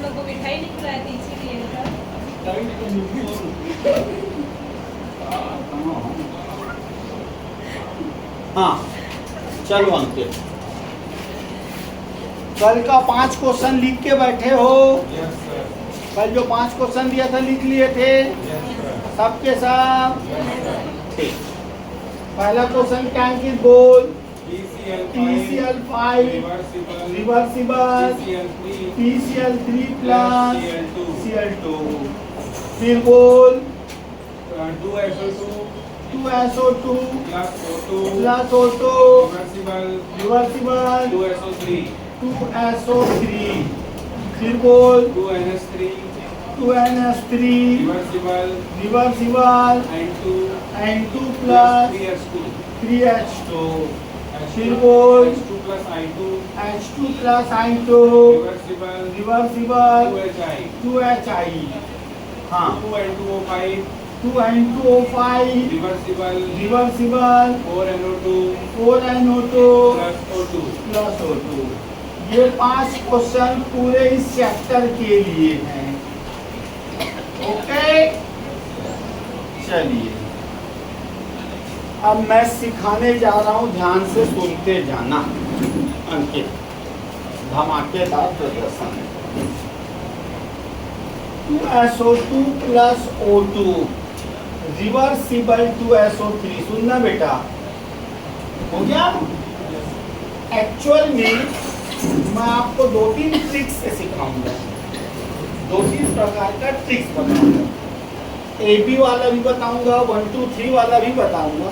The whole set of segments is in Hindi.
हम लोग को मिठाई नहीं खिलाए थे इसीलिए हाँ चलो अंकित, कल का 5 क्वेश्चन लिख के बैठे हो? कल जो 5 क्वेश्चन दिया था लिख लिए थे सबके सब? ठीक। पहला क्वेश्चन क्या अंकित बोल? TCl5 reversible TCl3 plus Cl2। फिर बोल 2SO2 plus O2 reversible 2SO3। फिर बोल 2NH3 reversible N2 plus 3H2। फिर बोल H2 plus I2 reversible 2HI। हाँ 2N2O5 reversible 4NO2 plus O2। ये 5 क्वेश्चन पूरे इस चैप्टर के लिए हैं। ओके चलिए, अब मैं सिखाने जा रहा हूं, ध्यान से सुनते जाना। अंकित धमाकेदार प्रदर्शन है। 2SO2 plus O2 reversible 2SO3। सुनना बेटा, हो गया? एक्चुअल में मैं आपको 2-3 ट्रिक्स से सिखाऊंगा, 2-3 प्रकार का ट्रिक्स बताऊंगा। AB वाला भी बताऊंगा, 1 2 3 वाला भी बताऊंगा।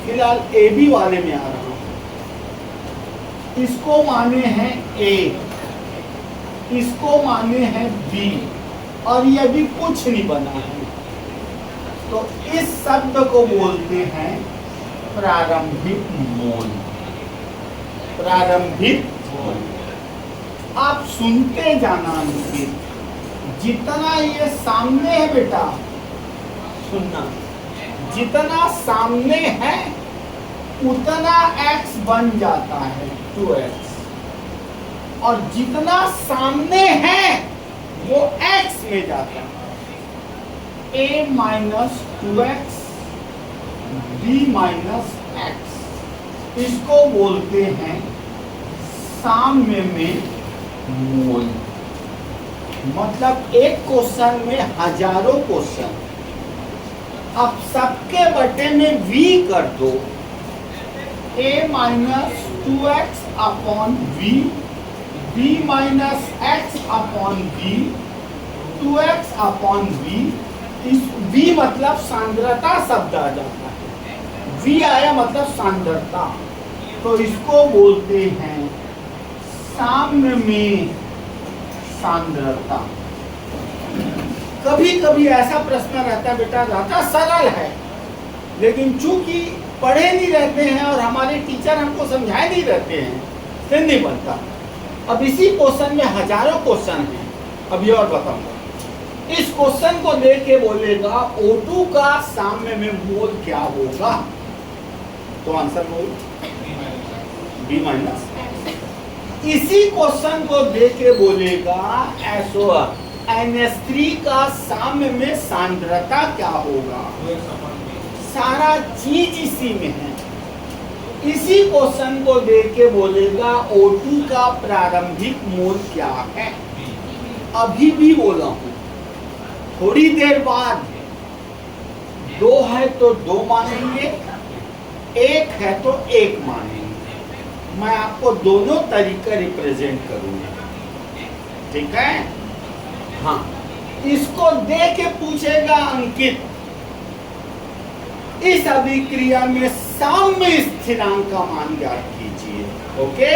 फिलहाल AB वाले में आ रहा हूं। इसको माने हैं A, इसको माने हैं B, और ये भी कुछ नहीं बना है। तो इस शब्द को बोलते हैं प्रारंभिक मोल। प्रारंभिक मोल। आप सुनते जाना अंकित, जितना ये सामने है बेटा, सुनना, जितना सामने है उतना x बन जाता है 2x, और जितना सामने है वो x में जाता है। a minus 2x b minus x, इसको बोलते हैं साम्य में मोल। मतलब एक क्वेश्चन में हजारों क्वेश्चन, अब सबके बटे में v कर दो, a minus 2x upon v, b minus x upon v, 2x upon v। इस v मतलब सांद्रता शब्द आ जाता है, v आया मतलब सांद्रता, तो इसको बोलते हैं साम्य में सांद्रता। कभी कभी ऐसा प्रश्न रहता है बेटा, रहता सरल है, लेकिन चूंकि पढ़े नहीं रहते हैं और हमारे टीचर हमको समझाए नहीं रहते हैं, फिर नहीं बनता। अब इसी क्वेश्चन में हजारों क्वेश्चन हैं, अभी और बताऊंगा। इस क्वेश्चन को देख के बोलेगा O2 का साम्य में मोल क्या होगा, तो आंसर बोल B माइनस। इसी क्वेश्चन को देख के बोलेगा NH3 का साम्य में सांद्रता क्या होगा, सारा चीज इसी में है। इसी क्वेश्चन को देख के बोलेगा O2 का प्रारंभिक मोल क्या है। अभी भी बोला हूं, थोड़ी देर बाद 2 है तो 2 मानेंगे, 1 है तो 1 मानेंगे। मैं आपको दोनों तरीके रिप्रेजेंट करूंगा, ठीक है? हाँ, इसको दे के पूछेगा अंकित, इस अभिक्रिया में साम्य स्थिरांक का मान ज्ञात कीजिए। ओके,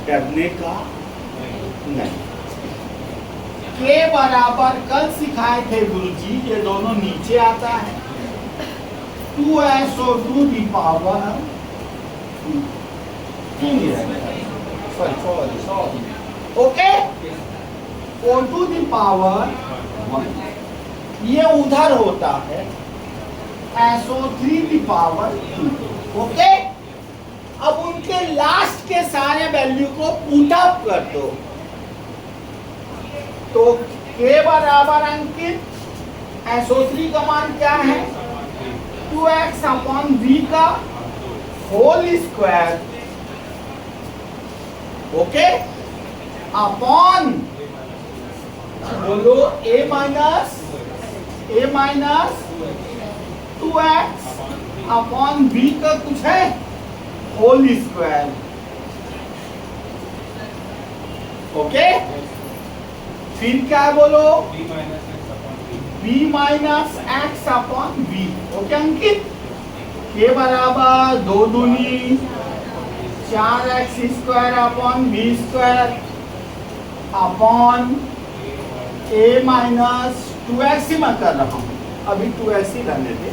डरने का नहीं। के बराबर कल सिखाए थे गुरुजी, ये दोनों नीचे आता है, 2SO2 की पावर ओके, O2 की पावर 1, ये उधर होता है SO3 की पावर 2। ओके, अब उनके लास्ट के सारे वैल्यू को पुट अप कर दो, तो K बराबर अंकित SO3 का मान क्या है 2x अपॉन V का होल स्क्वायर, ओके, अपॉन बोलो a minus 2x upon V का कुछ है होल स्क्वायर, ओके। फिर क्या है बोलो b minus x upon v, okay Ankit. के बराबर 2 दूनी 4x square upon v square upon a minus 2x ही मैं कर रहा हूँ, अभी 2x ही रहने दे,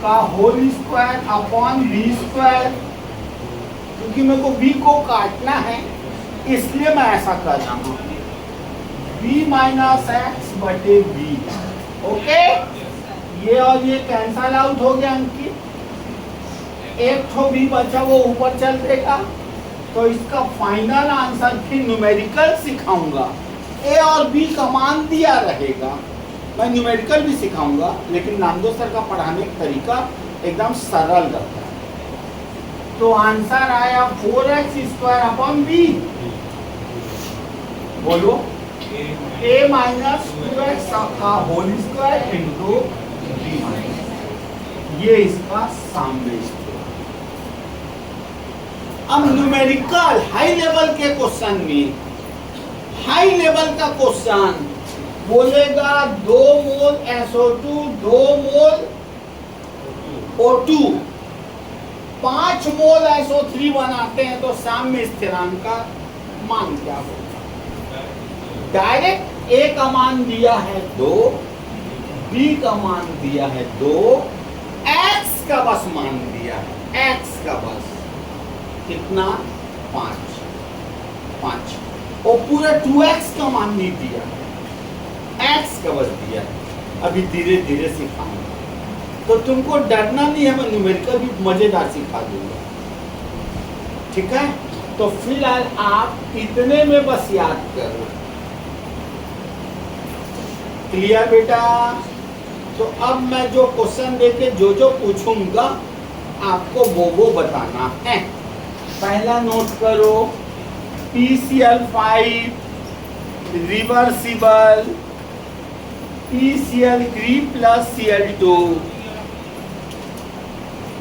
का whole square upon v square, क्योंकि मेरे को v को काटना है इसलिए मैं ऐसा कर रहा हूँ, v माइनस एक्स बटे v, ओके। ये और ये कैंसल आउट हो गया अंकित, एक ठो भी बचा वो ऊपर चल देगा। तो इसका फाइनल आंसर फिर न्यूमेरिकल सिखाऊंगा, ए और बी का मान दिया रहेगा, मैं न्यूमेरिकल भी सिखाऊंगा, लेकिन नामदो सर का पढ़ाने का तरीका एकदम सरल रहता है। तो आंसर आया 4x स्क्वायर अपॉन बी, बोलो a माइनस 2x का whole square into b minus, ये इसका सामने स्थित। अब न्यूमेरिकल हाई लेवल के क्वेश्चन में, हाई लेवल का क्वेश्चन बोलेगा 2 मोल SO2 2 मोल O2 5 मोल SO3 बनाते हैं तो साम्य स्थिरांक का मान क्या होगा। डायरेक्ट A का मान दिया है 2, B का मान दिया है 2, X का बस मान दिया है, X का बस कितना 5 और पूरा 2x का मान नहीं दिया, x का बस दिया। अभी धीरे धीरे सिखाऊंगा, तो तुमको डरना नहीं है, मैं न्यूमेरिकल भी मजेदार सिखा दूंगा, ठीक है। तो फिलहाल आप इतने में बस याद करो, क्लियर बेटा। तो अब मैं जो क्वेश्चन देके जो पूछूंगा आपको वो बताना है। पहला नोट करो, PCl5 reversible PCl3 plus Cl2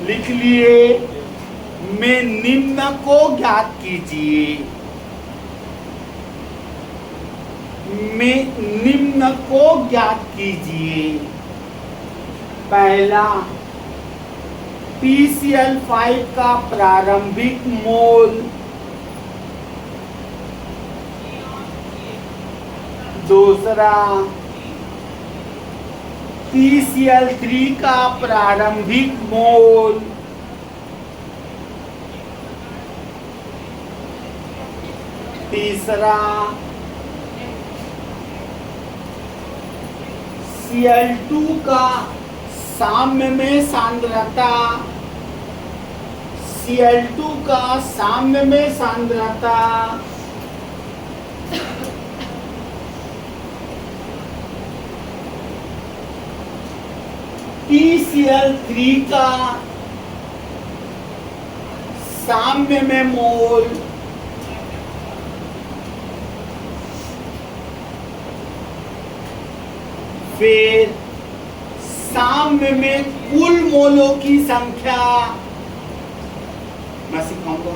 लिख लिए, में निम्न को ज्ञात कीजिए, में निम्न को ज्ञात कीजिए। पहला PCl5 का प्रारंभिक मोल, दूसरा PCl3 का प्रारंभिक मोल, तीसरा Cl2 का साम्य में सांद्रता, Cl2 का साम्य में सांद्रता, PCl3 का साम्य में मोल, फिर साम्य में कुल मोलों की संख्या, मैं सिखाऊंगा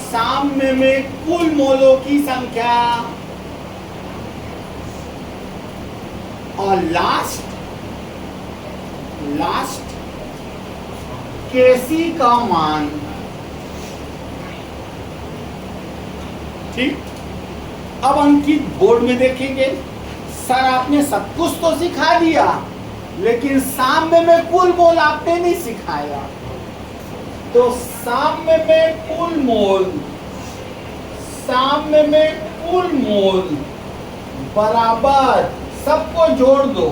साम्य में कुल मोलों की संख्या, और लास्ट Kc का मान, ठीक। अब अंकित बोर्ड में देखेंगे, सर आपने सब कुछ तो सिखा दिया लेकिन साम्य में कुल मोल आपने नहीं सिखाया। तो साम्य में कुल मोल, साम्य में कुल मोल बराबर, सबको जोड़ दो,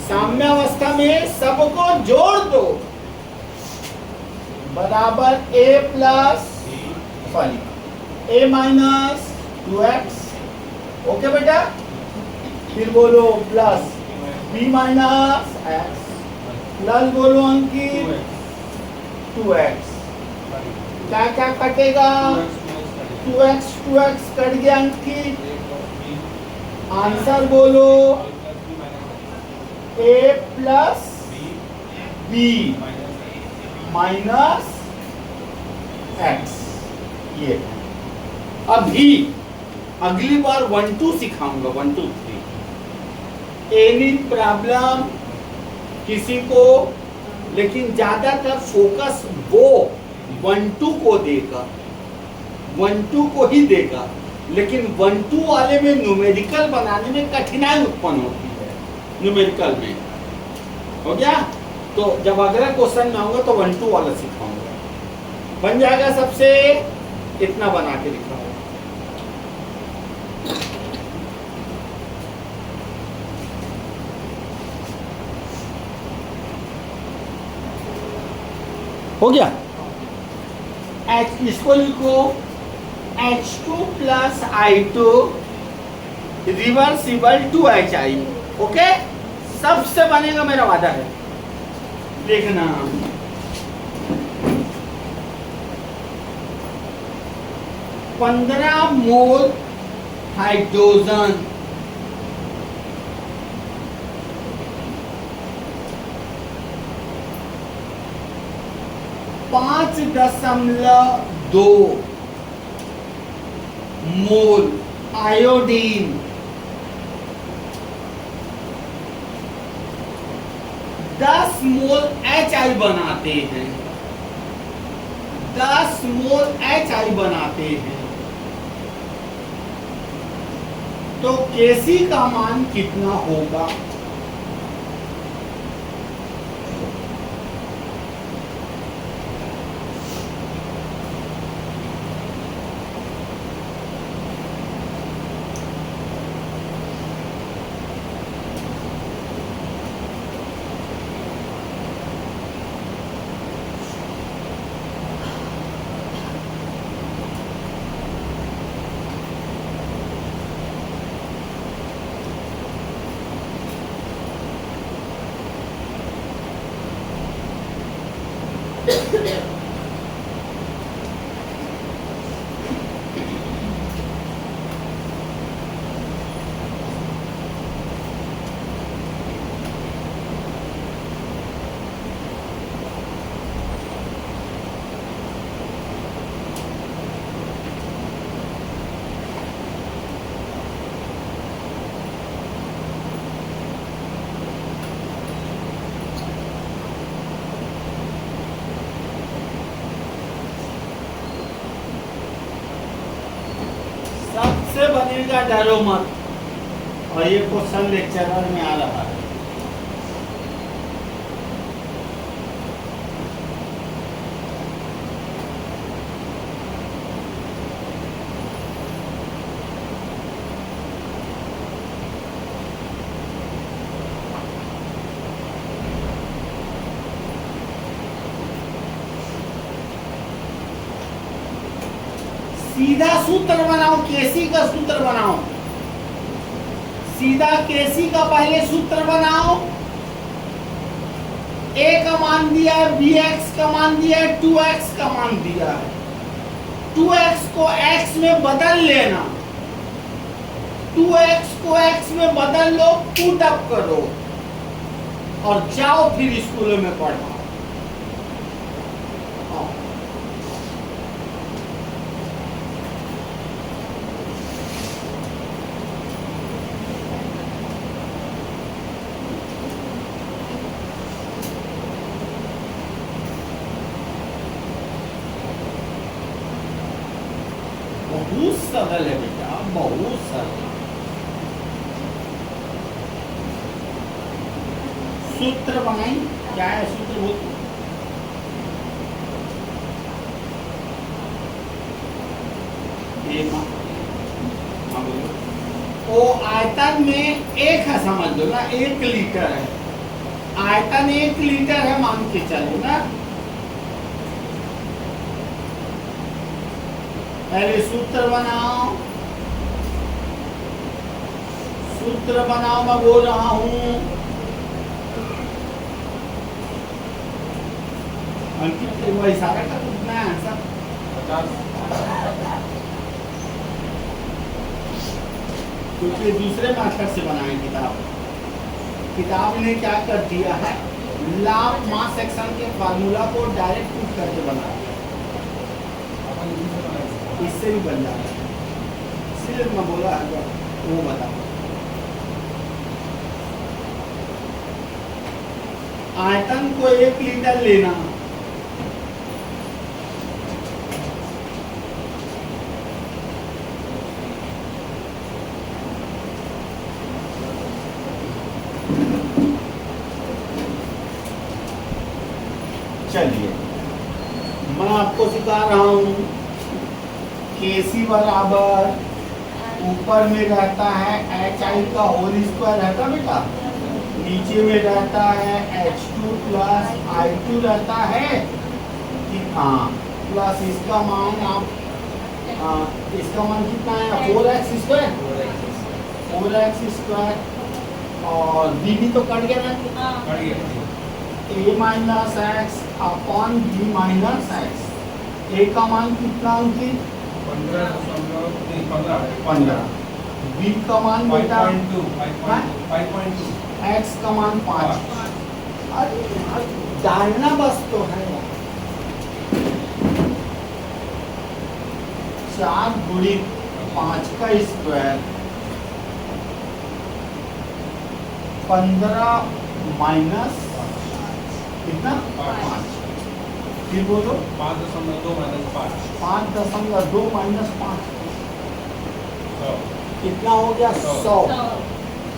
साम्यावस्था में सबको जोड़ दो, बराबर A plus, sorry a minus 2x, okay बेटा। फिर बोलो plus b minus x, plus बोलो अंकित 2x, क्या क्या कटेगा? 2x कट गया अंकित। आंसर बोलो a plus b minus x। ये अभी अगली बार 1 2 सिखाऊंगा, 1 2 3 एनी प्रॉब्लम किसी को, लेकिन ज्यादातर फोकस वो 1 2 को देगा, 1 2 को ही देगा, लेकिन 1 2 वाले में न्यूमेरिकल बनाने में कठिनाई उत्पन्न होती है। न्यूमेरिकल में हो गया, तो जब अगला क्वेश्चन में आऊंगा तो 1 2 वाला सिखाऊंगा। बन जाएगा सबसे, इतना बना के दिखाओ। हो गया। इसको लिखो H2 plus I2 reversible to HI, okay. सबसे बनेगा, मेरा वादा है। देखना 15 mole hydrogen, 5.2 mole iodine, 10 mole HI बनाते हैं, 10 मोल HI बनाते हैं। तो Kc का मान कितना होगा? सबसे बनेगा, डरो मत। और ये क्वेश्चन लेक्चरर में आ रहा है। सीधा सूत्र बनाओ, केसी का सूत्र बनाओ, सीधा केसी का पहले सूत्र बनाओ। ए का मान दिया है, bx का मान दिया है, 2x का मान दिया है। 2x को x में बदल लेना, 2x को x में बदल लो, पुट अप करो और जाओ फिर स्कूलों में पढ़ो। बहुत सरल है बेटा, बहुत सरल। सूत्र बनाई, क्या है सूत्र? बोल वो आयतन में एक है, समझ लो ना, 1 लीटर है आयतन, 1 लीटर है मान के चलो ना। पहले सूत्र बनाओ, सूत्र बनाओ, मैं बोल रहा हूं। अंकित वो इशारा का कितना है आंसर? 50। क्योंकि दूसरे मास्टर से बनाए किताब। किताब ने क्या कर दिया है, लाभ मास सेक्शन के फार्मूला को डायरेक्ट पुट करके बना दिया। इससे भी बन जाता है, इसलिए मैं बोला वो बताओ। आयतन को 1 लीटर लेना, चलिए मैं आपको सिखा रहा हूं। केसी बराबर ऊपर में रहता है HI का होल स्क्वायर रहता बेटा, नीचे में रहता है H2 प्लस I2 रहता है कि हाँ, प्लस इसका मान आप इसका मान कितना है 4x स्क्वायर, 4x स्क्वायर और b तो कट गया ना, कट गया। a minus x upon b minus x. a का मान कितना अंकित 15, b का मान बेटा 5.2, x का मान 5। अरे यार डालना बस तो है यार। 4 गुणित 5 का स्क्वायर 15 माइनस कितना 5। फिर बोलो 5.2 - 5। 5.2 माइनस 5 100। कितना हो गया 100।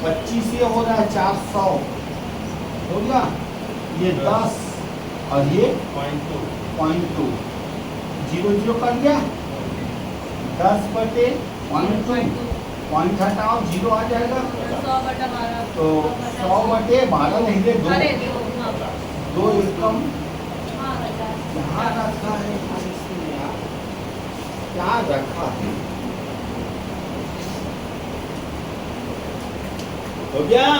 25 ये हो रहा है 400 हो गया, ये 10 और ये 0.2, 0 कर गया 10/(1/2) पॉइंट हटाओ 0 आ जाएगा, 100/12 तो 100/12 नहीं दे 2 एकम यहाँ रखा है, इसमें यार क्या रखा है, हो गया।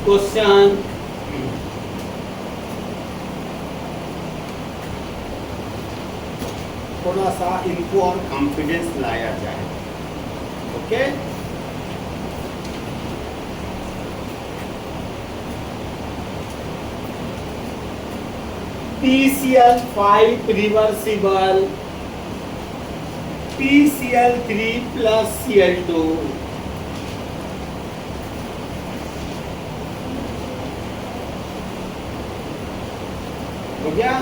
क्वेश्चन थोड़ा सा इनको और कॉन्फिडेंस लाया जाए, okay. PCl5 reversible, PCl3 plus Cl2, हो गया।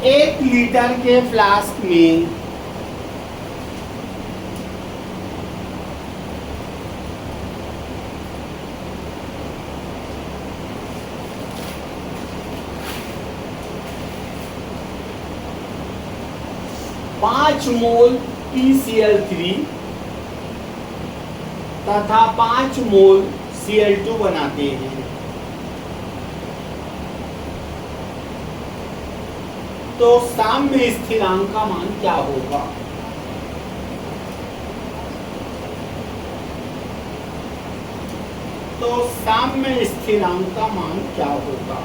1 लीटर के फ्लास्क में पाँच मोल PCl3 तथा 5 मोल Cl2 बनाते हैं। तो साम्य स्थिरांक का मान क्या होगा? तो साम्य स्थिरांक का मान क्या होगा?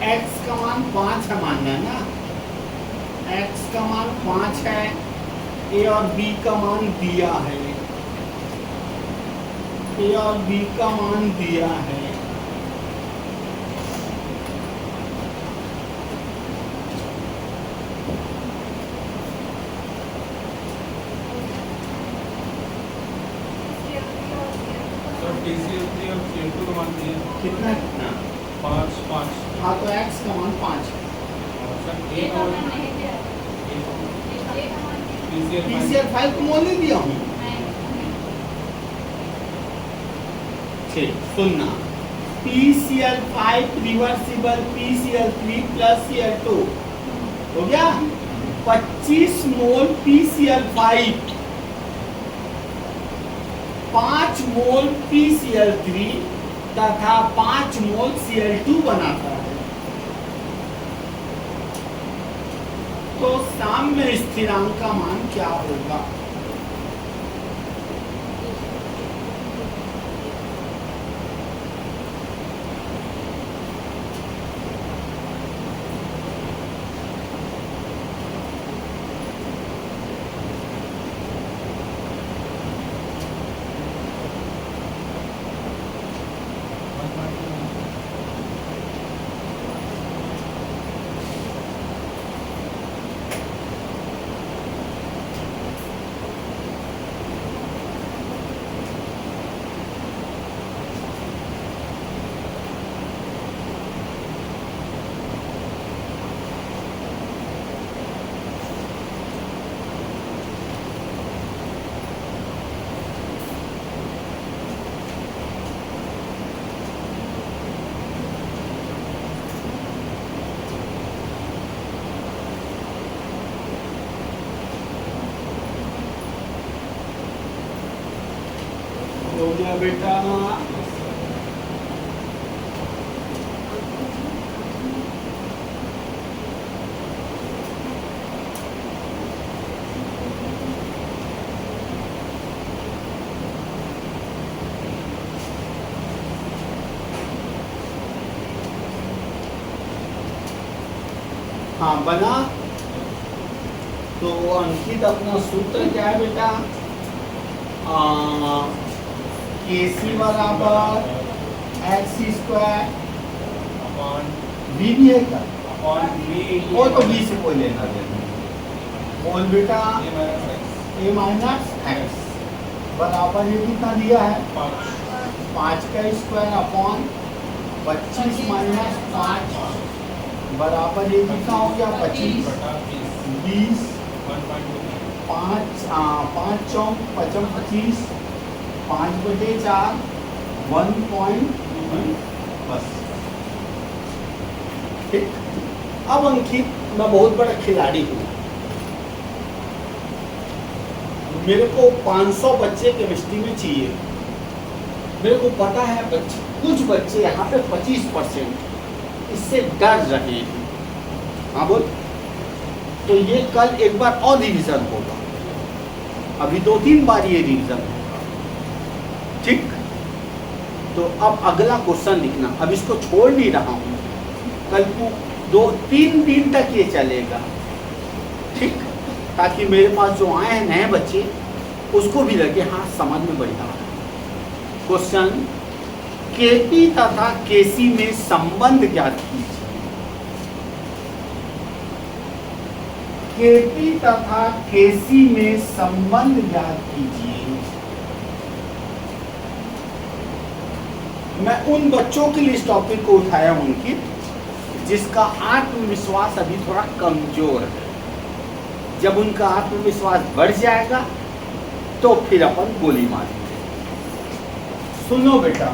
x का मान 5 है मानना है ना, x का मान 5 है, a और b का मान दिया है, a और b का मान दिया है। सर TCl3 और Cl2 का मान दिए कितना कितना? 5 5 हाँ तो x का मान 5 है। और सर ये A तो और मैंने नहीं दिया। ये का मान दिया। TCl5 को मोल नहीं दिया हूँ। नहीं। ठीक, सुनना, PCl5 reversible PCl3 plus Cl2 हो गया। 25 मोल PCl5, 5 मोल PCl3 तथा 5 मोल Cl2 बनाता है। तो साम्य स्थिरांक का मान क्या होगा? हो गया बेटा। हाँ बना। तो अंकित अपना सूत्र क्या है बेटा? KC बराबर x स्क्वायर अपॉन b भी है क्या? V वो तो b से कोई लेना देना। बोल बेटा, A a माइनस एक्स बराबर ये कितना दिया है? 5 5 का स्क्वायर अपॉन 25 माइनस 5 बराबर ये कितना हो गया? 25 बटा 20 1.2 5 चौक 25 5/4 1.2 बस। ठीक। अब अंकित, मैं बहुत बड़ा खिलाड़ी हूँ, मेरे को 500 बच्चे केमिस्ट्री में चाहिए। मेरे को पता है बच्चे, कुछ बच्चे यहाँ पे 25% इससे डर रहे हैं। हाँ बोल। तो ये कल एक बार और रिवीजन होगा, अभी 2-3 बार ये रिवीजन होगा। ठीक। तो अब अगला क्वेश्चन लिखना, अब इसको छोड़ नहीं रहा हूँ, कल को 2-3 दिन तक ये चलेगा। ठीक। ताकि मेरे पास जो आए हैं नए बच्चे, उसको भी लगे हाँ समझ में बढ़िया है। क्वेश्चन, केपी तथा केसी में संबंध ज्ञात कीजिए। केपी तथा केसी में संबंध ज्ञात कीजिए। मैं उन बच्चों के लिए इस टॉपिक को उठाया हूं उनकी, जिसका आत्मविश्वास अभी थोड़ा कमजोर है। जब उनका आत्मविश्वास बढ़ जाएगा तो फिर अपन गोली मारेंगे। सुनो बेटा,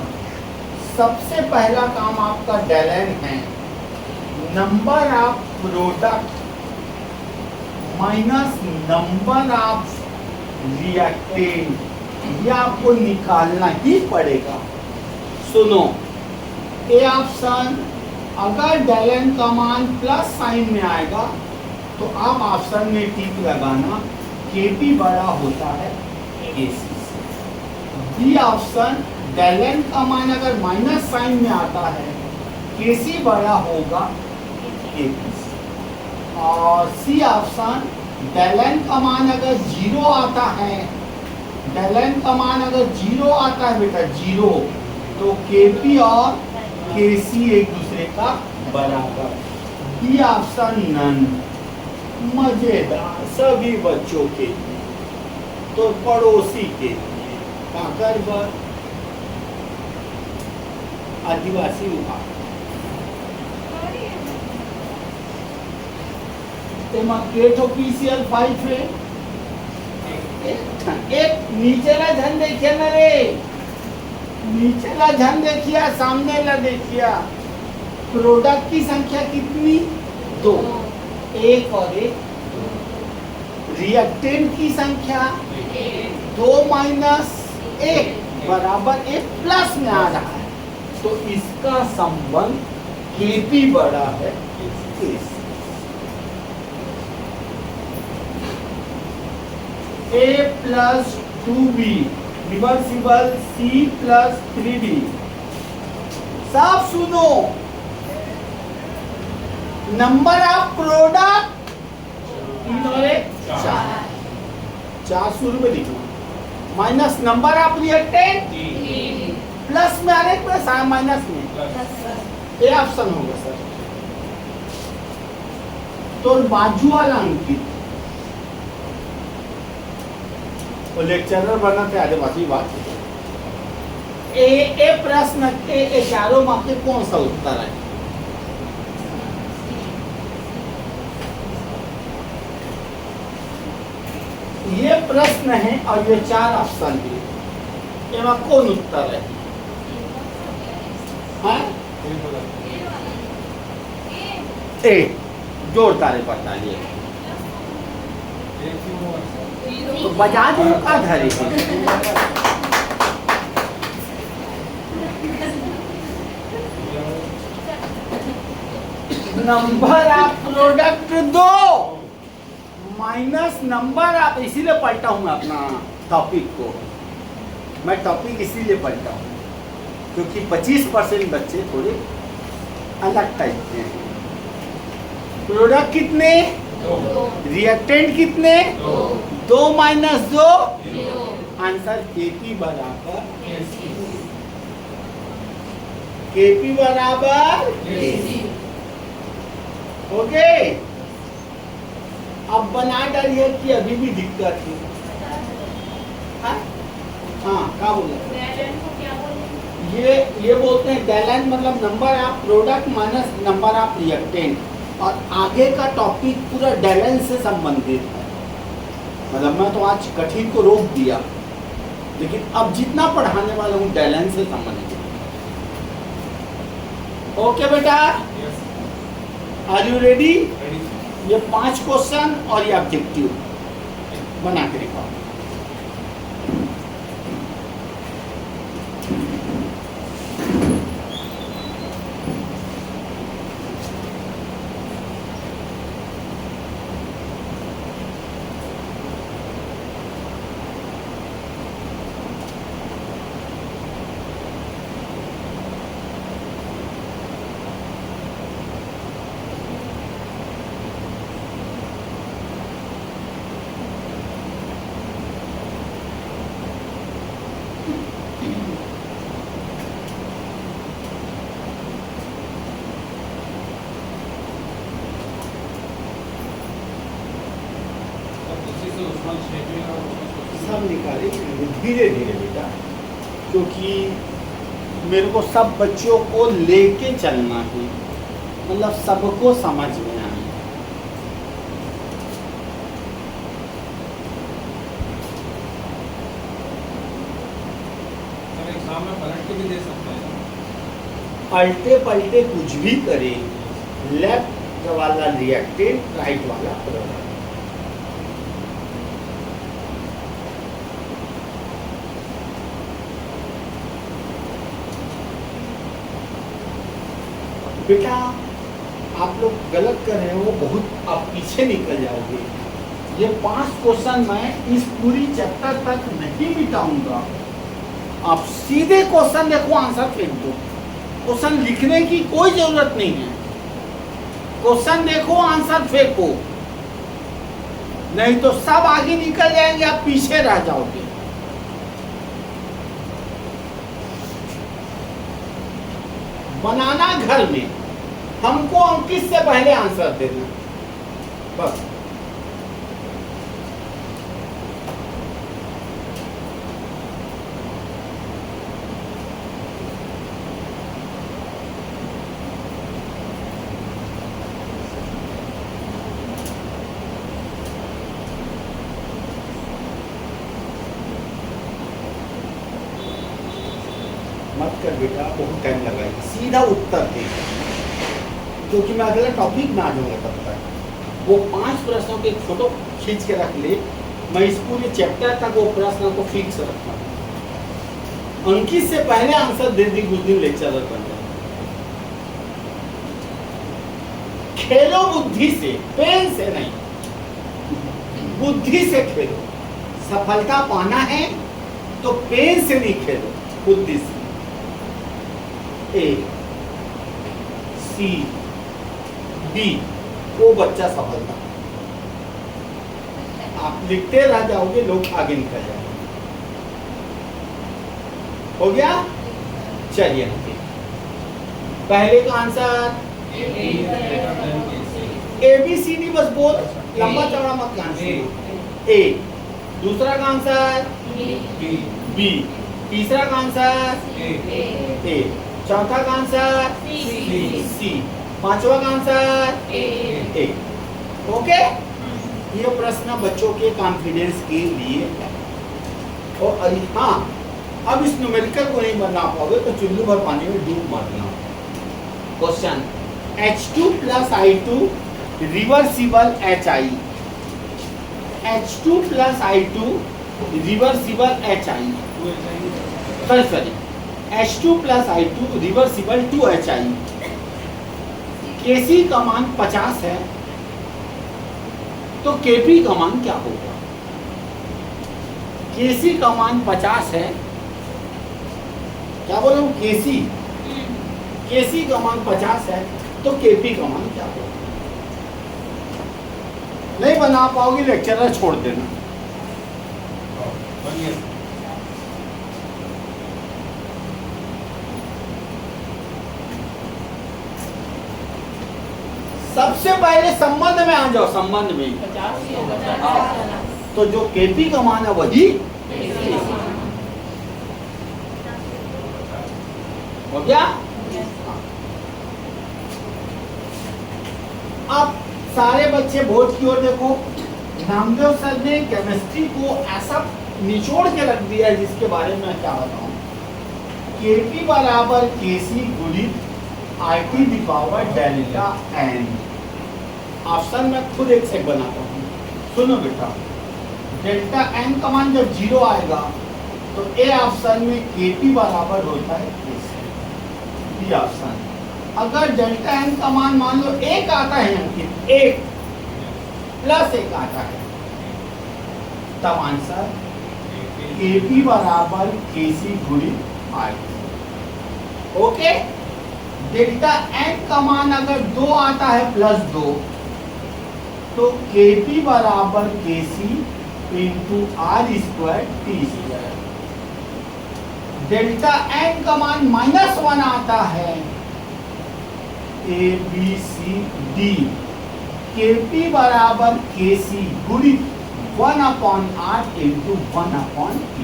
सबसे पहला काम आपका डेलेन है, number of product minus number of reactant, ये आपको निकालना ही पड़ेगा। सुनो, ए ऑप्शन, अगर डेलेन का मान प्लस साइन में आएगा तो आप ऑप्शन में टिक लगाना, केपी बड़ा होता है केसी से। बी ऑप्शन, डेलेन का मान अगर माइनस साइन में आता है केसी बड़ा होगा केपी से। और सी ऑप्शन, डेलन का मान अगर 0 आता है, डेलन का मान अगर 0 आता है बेटा 0, तो केपी और केसी एक दूसरे का बराबर। D option none. मजेदार सभी बच्चों के लिए, तो पड़ोसी के लिए काकर बर आदिवासी विभाग पीसीएल 5 है। एक नीचेला झन देखिए ना रे, नीचेला झन देखिया, सामने ला देखिया। प्रोडक्ट की संख्या कितनी? 2, 1 और 1। रिएक्टेंट की संख्या 2 माइनस 1 बराबर 1 प्लस में आ रहा है, तो इसका संबंध केपी बड़ा है केसी। A plus 2B reversible C plus 3D। सब सुनो, नंबर ऑफ प्रोडक्ट 3 और 1 4, 400 रुपये लिखना, minus number of reactant plus में आ रहे प्लस माइनस में, ये ऑप्शन होगा सर। तो बाजू वाला अंकित वो लेक्चरर बनना थे आदिवासी बात। ए प्रश्न के चारों में आपके कौन सा उत्तर है? ये प्रश्न है और ये 4 ऑप्शन है, इसमें कौन उत्तर है? हाँ? ए जोड़ तारे बता लिए तो बजा दो का धरे number of product 2 minus number of, इसीलिए पलटा हूं मैं अपना टॉपिक को, मैं टॉपिक इसीलिए पलटा हूं क्योंकि 25% बच्चे थोड़े अलग टाइप के हैं। प्रोडक्ट कितने? 2। रिएक्टेंट कितने? 2 माइनस 2 आंसर केपी बराबर केपी बराबर ओके। अब बना डालिए कि अभी भी दिक्कत है। हाँ क्या बोले? ये बोलते हैं डेलन मतलब number of product minus number of reactant, और आगे का टॉपिक पूरा डेलन से संबंधित है। मतलब मैं तो आज कठिन को रोक दिया, लेकिन अब जितना पढ़ाने वाला हूँ डेलन से संबंधित। ओके बेटा, आर यू रेडी? ये 5 क्वेश्चन और ये ऑब्जेक्टिव बना के दिखाओ। सब निकाले धीरे धीरे बेटा, क्योंकि मेरे को सब बच्चों को लेके चलना है, मतलब सबको समझ में आए। एग्जाम में पलट के भी दे सकते हैं, पलटे पलटे कुछ भी करे, लेफ्ट वाला रिएक्टेंट राइट वाला प्रोडक्ट। बेटा आप लोग गलत कर रहे हो, बहुत आप पीछे निकल जाओगे। ये 5 क्वेश्चन मैं इस पूरी चैप्टर तक नहीं मिटाऊंगा, आप सीधे क्वेश्चन देखो, आंसर फेंक दो। क्वेश्चन लिखने की कोई जरूरत नहीं है। क्वेश्चन देखो, आंसर फेंको, नहीं तो सब आगे निकल जाएंगे, आप पीछे रह जाओगे। बनाना घर में, हमको अंकित से पहले आंसर देना, बस। मत कर बेटा, बहुत टाइम लगाएगा, सीधा उत्तर दे, क्योंकि मैं अगला टॉपिक में आ जाऊंगा तब तक। वो 5 प्रश्नों के फोटो खींच के रख ले, मैं इस पूरे चैप्टर तक वो प्रश्न को फिक्स रखता हूँ। अंकित से पहले आंसर दे दी, कुछ दिन लेक्चरर बन जाए। खेलो बुद्धि से, पेन से नहीं, बुद्धि से खेलो। सफलता पाना है तो पेन से नहीं खेलो, बुद्धि से। ए सी डी, वो बच्चा सफलता। आप लिखते रह जाओगे, लोग आगे निकल जाएंगे। हो गया? चलिए, पहले का answer A B C D, बस बोल, लंबा चौड़ा मत आंसर। ए, दूसरा का आंसर बी, तीसरा का आंसर ए, चौथा का आंसर सी, पांचवा का आंसर ए। ओके, ये प्रश्न बच्चों के कॉन्फिडेंस के लिए है। और हाँ, अब इस न्यूमेरिकल को नहीं बना पाओगे तो चुल्लू भर पानी में डूब मरना। Question, H2 plus I2 reversible HI, H2 plus I2 reversible HI, sorry H2 plus I2 reversible 2HI। Kc का मान 50 है तो Kp का मान क्या होगा? Kc का मान 50 है, क्या बोल रहा हूँ? Kc का मान 50 है तो Kp का मान क्या होगा? नहीं बना पाओगे, लेक्चरर छोड़ देना। सबसे पहले संबंध में आ जाओ, संबंध में। तो जो Kp का मान है वही हो गया। अब सारे बच्चे बोर्ड की ओर देखो। नामदेव सर ने केमिस्ट्री को ऐसा निचोड़ के रख दिया है जिसके बारे में मैं क्या बताऊं। Kp बराबर Kc गुणित RT the power delta n। Option में खुद एक सेट बनाता हूँ, सुनो बेटा। डेल्टा n का मान जब 0 आएगा तो ए ऑप्शन में Kp बराबर होता है Kc। बी ऑप्शन, अगर डेल्टा n का मान मान लो 1 आता है, अंकित 1 प्लस 1 आता है, तब आंसर Kp बराबर Kc गुणित RT। ओके, डेल्टा n का मान अगर 2 आता है प्लस 2 तो Kp बराबर Kc into R square T square. Delta n का मान -1 आता है, A B C D, Kp बराबर Kc गुणित 1/r इंटू 1/t।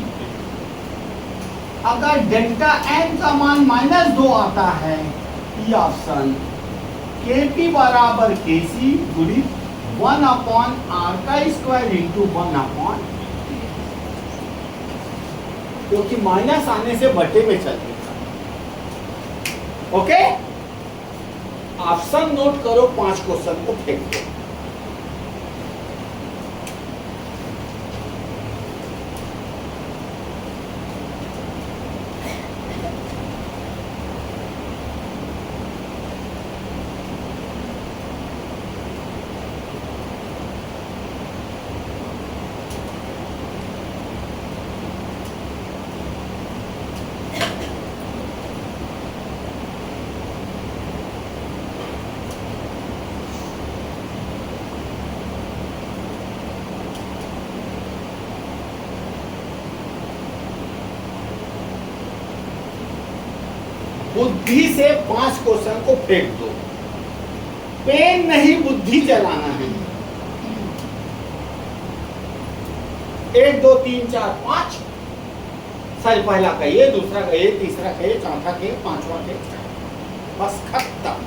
अगर डेल्टा n का मान -2 आता है, ई ऑप्शन, Kp बराबर Kc गुणित 1/r का स्क्वायर इंटू 1/t, क्योंकि माइनस आने से बटे में चल देता। ओके, ऑप्शन नोट करो, 5 क्वेश्चन को फेंक दो। बुद्धि से 5 क्वेश्चन को फेंक दो। पेन नहीं, बुद्धि चलाना है। 1 2 3 4 5। सर पहला कहिए, दूसरा कहिए, तीसरा कहिए, चौथा कहिए, पांचवा कहिए, बस खत्म।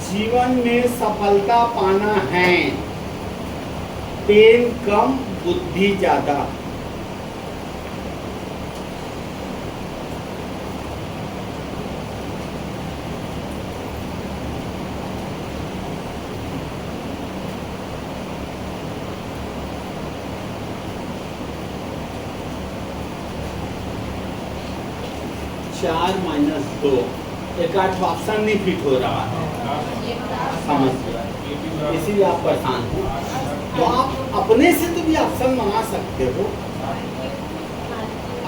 जीवन में सफलता पाना है, पेन कम, बुद्धि ज्यादा। चार माइनस 2, एक आठ ऑप्शन नहीं फिट हो रहा है, समझ गया, इसीलिए आप परेशान हो। तो आप अपने से तो भी ऑप्शन बना सकते हो,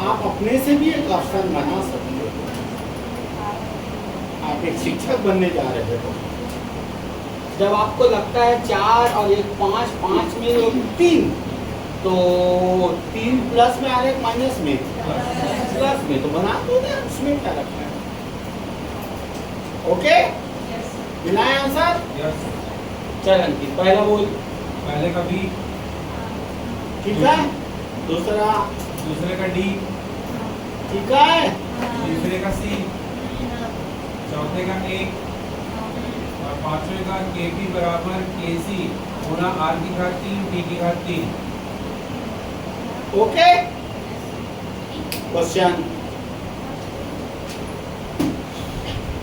आप अपने से भी एक ऑप्शन बना सकते हो। आप एक शिक्षक बनने जा रहे हो, जब आपको लगता है 4 और 1 5, 5 में 3, तो 3 प्लस में और 1 माइनस में, प्लस में, तो बना दो ना, उसमें क्या रखना है। ओके, मिलाए आंसर। चल अंकित, पहला बोल। पहले का बी, ठीक है, दूसरा, दूसरे का डी, ठीक है, तीसरे का सी, चौथे का ए, और पांचवे का के पी बराबर के सी गुना आर की घात 3 टी की घात 3। Okay. Question,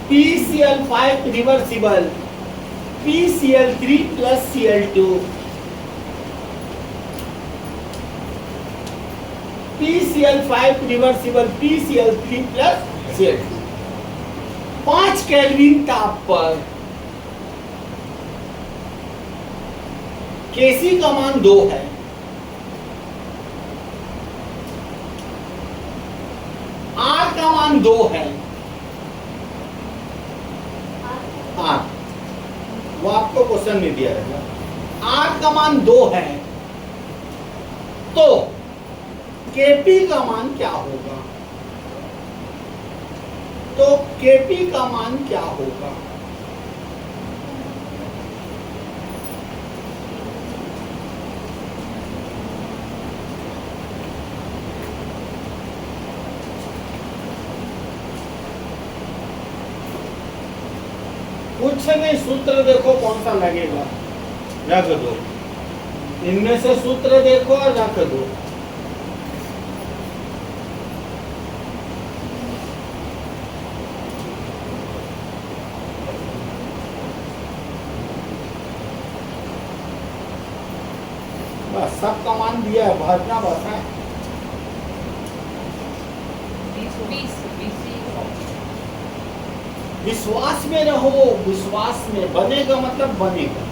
PCl5 reversible, PCl3 plus Cl2, PCl5 reversible, PCl3 plus Cl2, 5 kelvin ताप पर Kc का मान 2 है, R का मान 2 है, R वो आपको क्वेश्चन में दिया रहेगा। R का मान 2 है, तो Kp का मान क्या होगा? तो Kp का मान क्या होगा? कुछ नहीं, सूत्र देखो कौन सा लगेगा, रख दो। इनमें से सूत्र देखो और रख दो। बस सब कमान दिया है, भरना बस है। विश्वास में रहो, विश्वास में बनेगा मतलब बनेगा।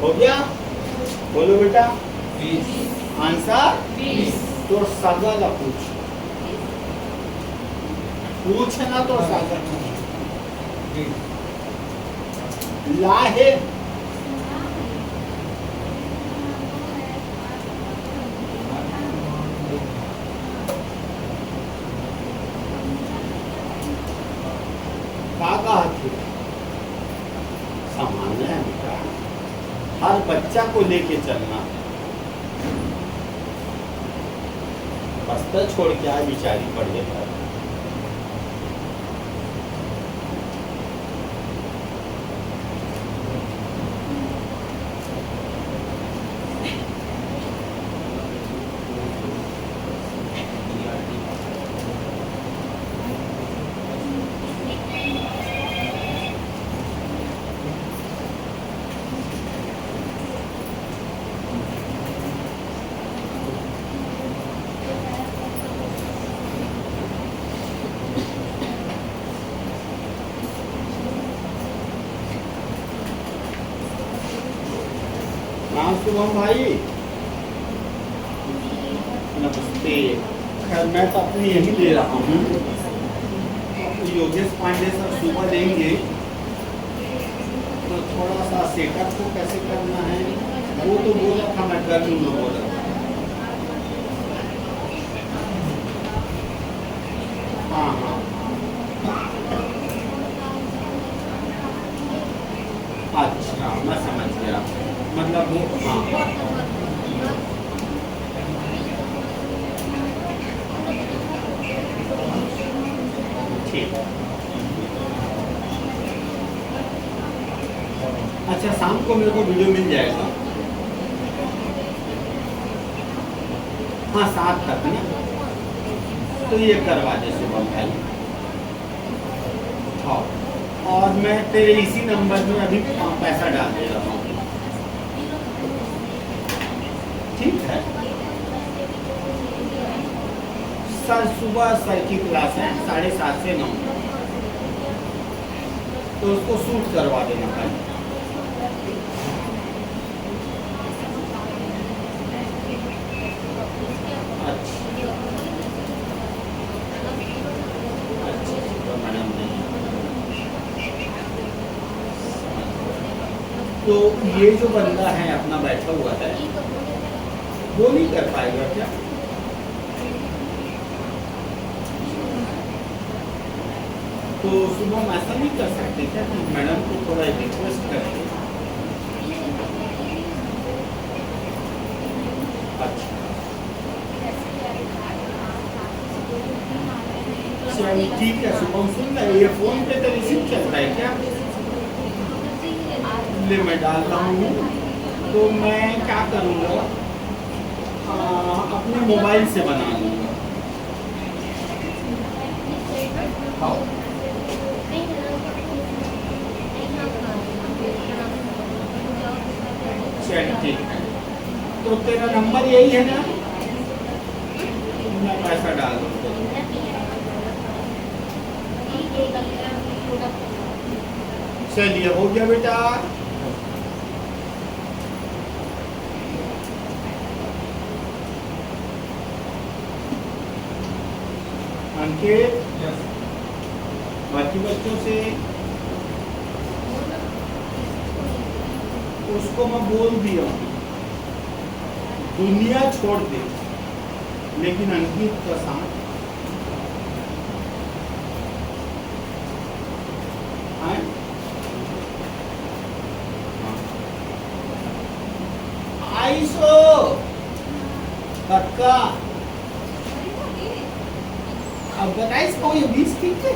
हो गया? बोलो बेटा। 20 आंसर 20। तो सगल पूछ पूछना तो सगल लाहे सामान्य है बेटा, हर बच्चा को लेके चलना। बस्तर छोड़ के आए बिचारी पढ़े पर। हाँ शुभम भाई नमस्ते। खैर मैं तो अपनी यही ले रहा हूँ, योगेश पांडे सर सुबह देंगे, तो थोड़ा सा सेटअप को कैसे करना है वो तो बोला था, मैं कर लूँगा बोला। हाँ हाँ अच्छा मैं समझ गया, मतलब वो हाँ ठीक। अच्छा शाम को मेरे को वीडियो मिल जाएगा। हाँ 7 तक ना, तो ये करवा दे शुभम भाई। हाँ और मैं तेरे इसी नंबर में अभी पैसा डाल दे रहा हूँ, ठीक है? सर सुबह सर की क्लास है 7:30 से 9, तो उसको शूट करवा देना भाई। तो ये जो बंदा है अपना बैठा हुआ है वो नहीं कर पाएगा क्या? तो सुबह हम ऐसा नहीं कर सकते क्या कि मैडम को थोड़ा रिक्वेस्ट करके? अच्छा चल ठीक है शुभम, सुन रहे ये फोन पे तो रिसीव चल रहा है क्या? ले मैं डाल रहा हूँ, तो मैं क्या करूँगा अपने मोबाइल से बना लूँगा। चल ठीक है, तो तेरा नंबर यही है ना? मैं पैसा डाल दूँगा। चलिए हो गया बेटा। अंकित बाकी बच्चों से उसको मैं बोल दिया दुनिया छोड़ दे, लेकिन अंकित का साथ आइसो पक्का। अब बताइए को ये 20 ठीक है?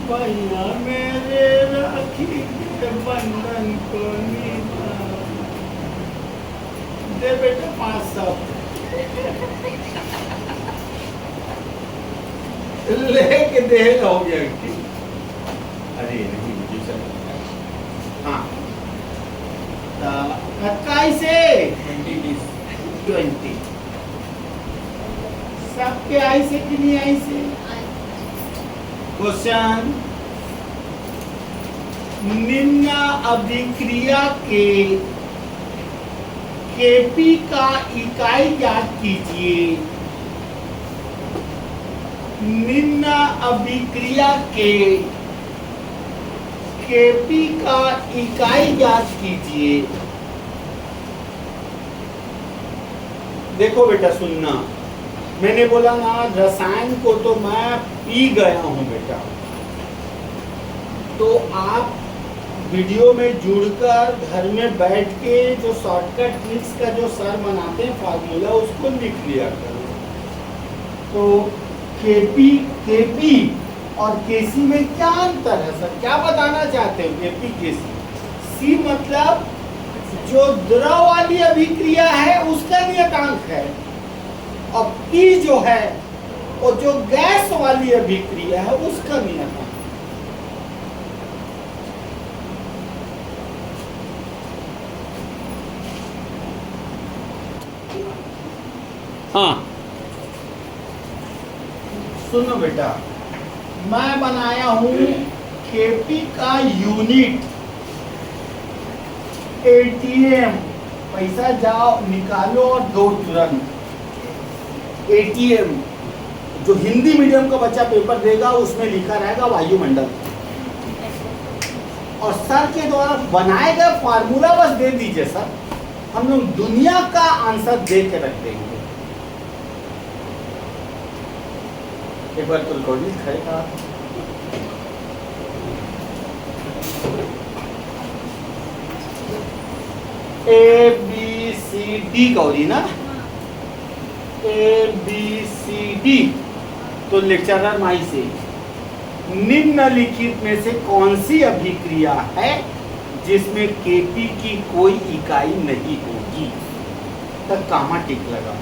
भैया मेरे राखी के बंधन को निभा दे बेटा 500 लेके दे हो गया। अरे नहीं मुझे चल हाँ 21 से 20 सबके आई से कि नहीं आई से। क्वेश्चन निम्न अभिक्रिया के केपी का इकाई ज्ञात कीजिए। निम्न अभिक्रिया के केपी का इकाई ज्ञात कीजिए। देखो बेटा सुनना, मैंने बोला ना रसायन को तो मैं पी गया हूं बेटा, तो आप वीडियो में जुड़कर घर में बैठ के जो शॉर्टकट ट्रिक्स का जो सर बनाते हैं फार्मूला उसको लिख लिया करो। तो केपी और केसी में क्या अंतर है सर, क्या बताना चाहते हो? केपी केसी, सी मतलब जो द्रव वाली अभिक्रिया है उसका नियतांक है, और पी जो है और जो गैस वाली अभिक्रिया है उसका नियतांक। हाँ सुनो बेटा, मैं बनाया हूं केपी का यूनिट एटीएम, पैसा जाओ निकालो और दो तुरंत। एटीएम जो हिंदी मीडियम का बच्चा पेपर देगा उसमें लिखा रहेगा वायुमंडल, और सर के द्वारा बनाए गए फार्मूला बस दे दीजिए सर, हम लोग दुनिया का आंसर दे के रख देंगे। एक बार तो रिकॉर्डिंग करेगा। A B C D Gauri ना, ए बी सी डी, तो लेक्चरर माई से निम्नलिखित में से कौन सी अभिक्रिया है जिसमें केपी की कोई इकाई नहीं होगी, तक कामा टिक लगा।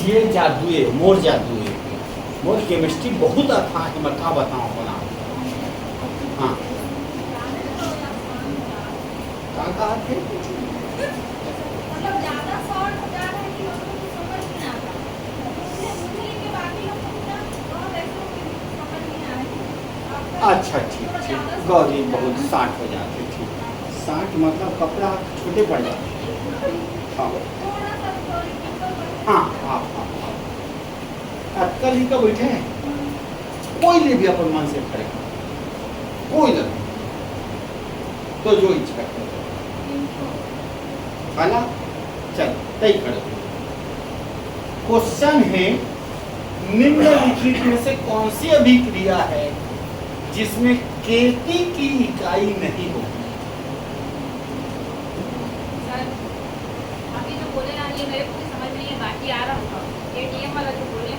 ये जादू है, मोर जादू है, मोर केमिस्ट्री बहुत अच्छा है, मैं क्या बताऊं बना। हाँ कहाँ थे? अच्छा ठीक ठीक, गौरी बहुत 60 हो जाते, ठीक 60 मतलब कपड़ा छोटे पड़ जाते। हाँ हाँ हाँ हाँ हाँ, कल ही का बैठे हैं, कोई ले भी अपन मन से करेगा, कोई लगे तो जो इच्छा करे खाना चल तय कर। क्वेश्चन है निम्नलिखित में से कौन सी अभिक्रिया है जिसमें केपी की इकाई नहीं होगी। सर अभी जो बोले ना ये मेरे को भी समझ नहीं है, बाकी आ रहा होगा एटीएम वाला जो बोले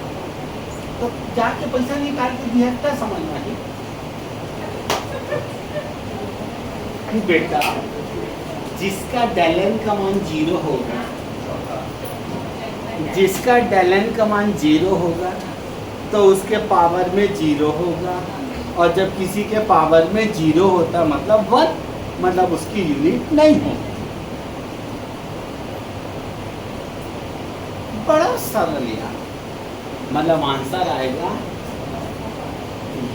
तो जाके पैसा निकाल के दिया क्या समझना है बेटा। जिसका डेलन का मान 0 होगा, जिसका डेलन का मान 0 होगा तो उसके पावर में 0 होगा, और जब किसी के पावर में 0 होता मतलब 1, मतलब उसकी यूनिट नहीं होगी। बड़ा सरल यार, मतलब आंसर आएगा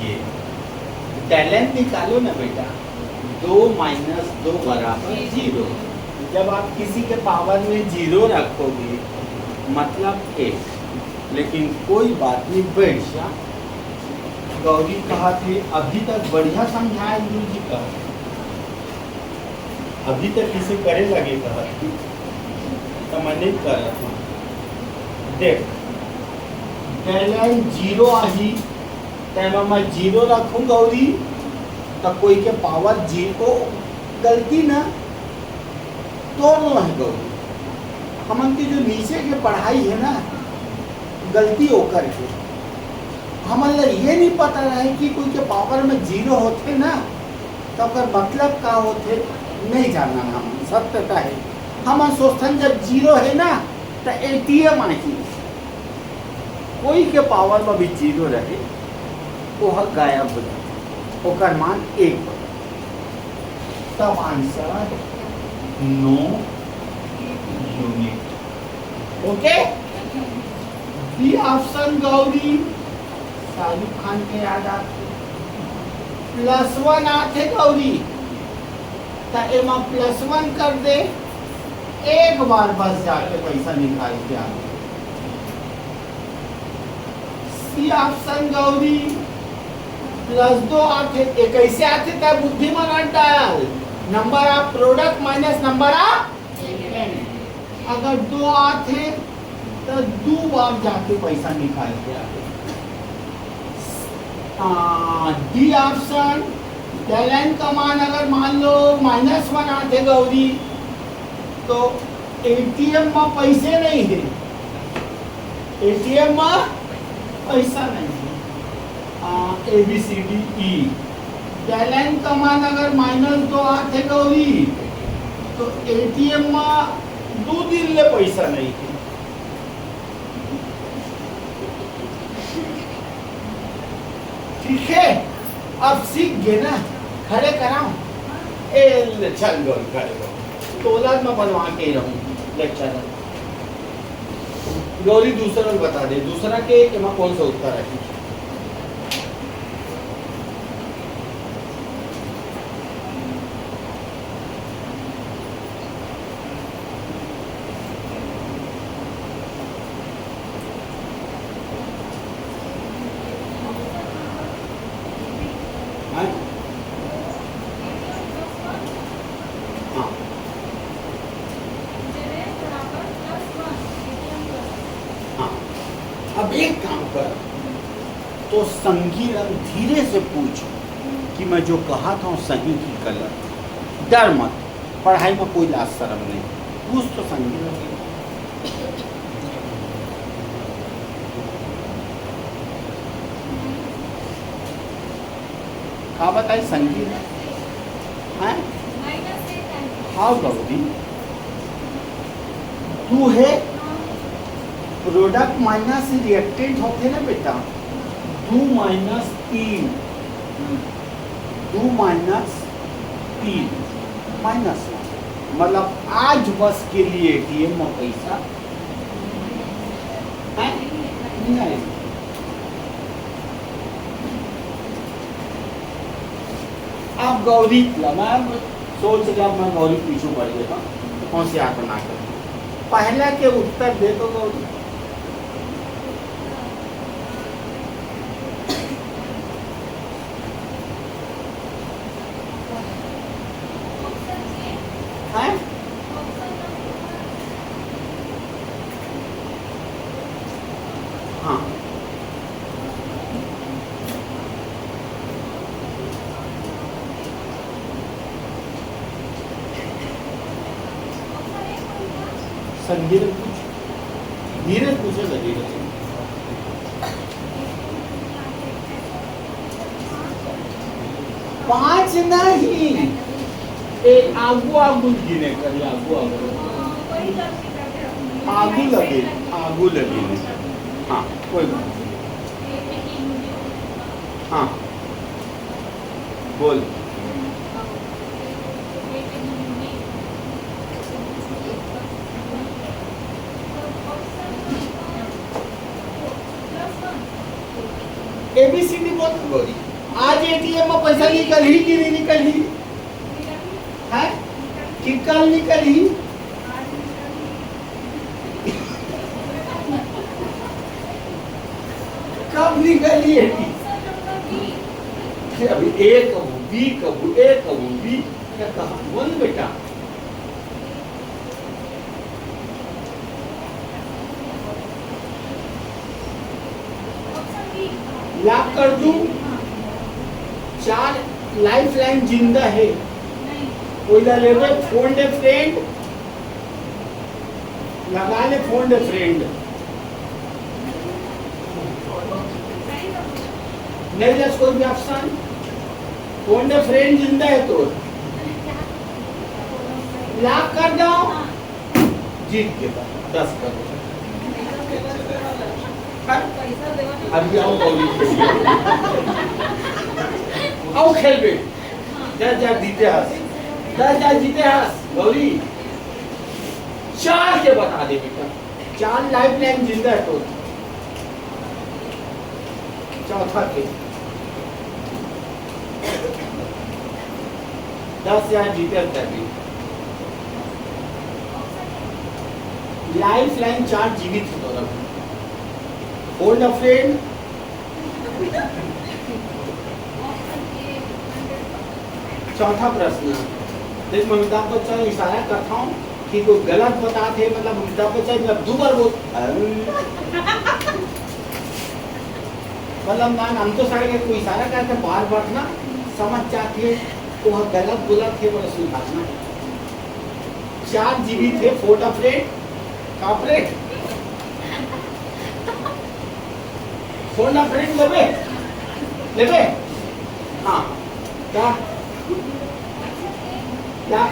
ये। डेलन निकालो ना बेटा, 2 - 2 बराबर 0। जब आप किसी के पावर में 0 रखोगे मतलब 1, लेकिन कोई बात नहीं बैठ जा। गौरी कहा थे अभी तक बढ़िया समझाया गुरु जी का, अभी तक इसे करे लगे कहा तो मैं नहीं कर रहा था। देख डेलन 0 आई तो मैं 0 रखूँ गौरी, तो कोई के पावर 0 गलती ना तोड़ना है गौरी। हमन की जो नीचे के पढ़ाई है ना गलती होकर के हमारे ये नहीं पता रहे कि कोई के पावर में जीरो होते ना तो अगर मतलब का होते नहीं जानना हम सत्यता है। हम सोचते जब जीरो है ना तो एटीएम आई कोई के पावर में भी जीरो रहे वो गायब हो जाए ओकर मान 1 हो तब answer no unit. Okay B option Gauri Shahrukh Khan के याद आते +1 आते गौरी तो एमा +1 कर दे एक बार बस जाके पैसा निकाल के आ सी ऑप्शन गौरी +2 आते कैसे आते थे बुद्धिमान डाल number of product minus number of अगर 2 आते तो 2 बार जाके पैसा निकाल के आ डी ऑप्शन डेलन का मान अगर मान लो -1 आते गौरी तो एटीएम में पैसे नहीं है एटीएम में पैसा नहीं है ABCDE डेलन का मान अगर -2 आते गौरी तो एटीएम में 2 दिन ले पैसा नहीं है। ठीक है अब सीख गए ना खड़े कराओ ए चल गौरी खड़े करो तो औलाद में बनवा के ही रहूं लेक्चर गौरी दूसरा बता दे दूसरा के एमा कौन सा उत्तर है। अब एक काम कर तो संगीत धीरे से पूछ कि मैं जो कहा था सही की गलत डर मत पढ़ाई में कोई लाज शर्म नहीं पूछ तो संगीत हाँ बताइए संगीत है हाँ गौरी तू है प्रोडक्ट माइनस रिएक्टेंट होते ना बेटा 2 - 3 2 - 3 माइनस मतलब आज बस के लिए एटीएम में पैसा नहीं। आप गौरी मैं सोच लिया मैं गौरी पीछे पड़ गया होशियार बना कर पहले के उत्तर दे दो गौरी है हाँ संगीत पूछ धीरे पूछेगा धीरे 5 नहीं आगू आगू गिने करिए आगू लगे हाँ कोई बात हाँ बोल ABCD बोल गौरी आज एटीएम में पैसा निकल ही कि नहीं निकल ही है कि कल निकल ही कब निकल ही अभी A कब B कब A कब B क्या कहा बोल बेटा लॉक कर दूं 4 लाइफ लाइन जिंदा है कोई ला ले फोन डे फ्रेंड लगा ले फोन डे फ्रेंड नहीं जस कोई भी ऑप्शन फोन द फ्रेंड जिंदा है तो लाख कर दो जीत गया 10 करोड़ अभी आओ गौरी आओ खेल बे 10,000 जीते हंस 10,000 जीते हंस गौरी 4 के बता दे बेटा 4 लाइफ लाइन जिंदा है तो चौथा के 10,000 जीते तभी लाइफ लाइन 4 जीवित हो रहा है होल्ड अ फ्रेंड चौथा प्रश्न देख मैं अमिताभ बच्चन को इशारा करता हूँ कि कोई गलत बताते मतलब अमिताभ बच्चन जब दो बार बोल मतलब मान हम तो सारे कोई इशारा करते बार बार ना समझ जाते तो वह गलत बोला थे बोले सुधारना 4 जीवित थे फोर्ट ऑफ रेट कॉपरेट फोन ऑफ रेट लेबे हाँ क्या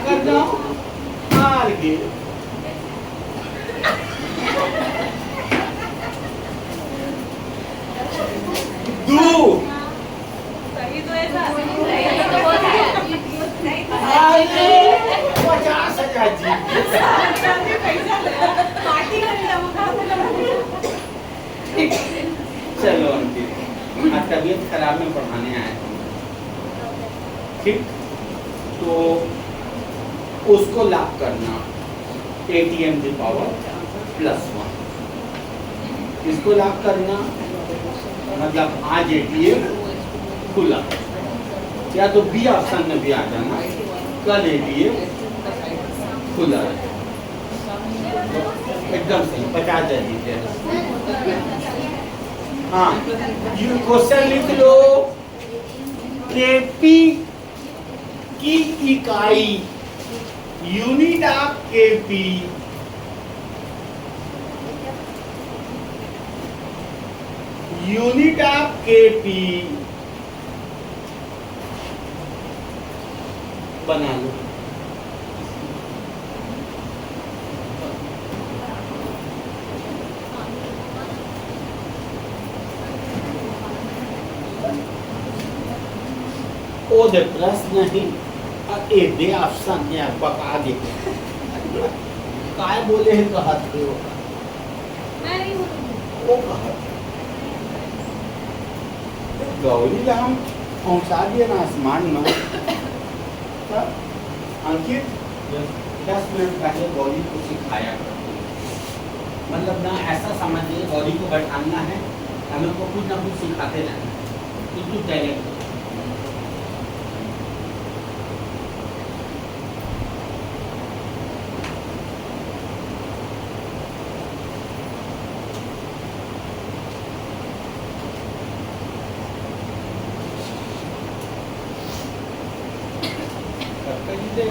कर दो हार गए दो सही तो ऐसा सही तो बहुत है 50,000 जी चलो अंकित आज तबीयत खराब में पढ़ाने आए ठीक तो उसको लॉक करना ATM की पावर +1 इसको लॉक करना मतलब आज ATM खुला या तो बी ऑप्शन में भी आ जाना कल ATM खुला एकदम सही 50,000 जीते हाँ ये क्वेश्चन लिख लो केपी की इकाई unit of KP unit of KP बना लो ओ दे प्रश्न नहीं ए दे ऑप्शन है बता दे काय बोले हैं कहत हो मैं नहीं बोलूंगी वो कहत गौरी का हम पहुंचा दिए ना आसमान में तो अंकित 10 मिनट पहले गौरी को सिखाया मतलब ना ऐसा समझिए गौरी को बैठाना है हमें को कुछ ना कुछ सिखाते रहना तू टैलेंट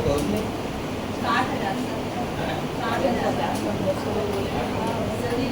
गौरी 60,000 60,000 जल्दी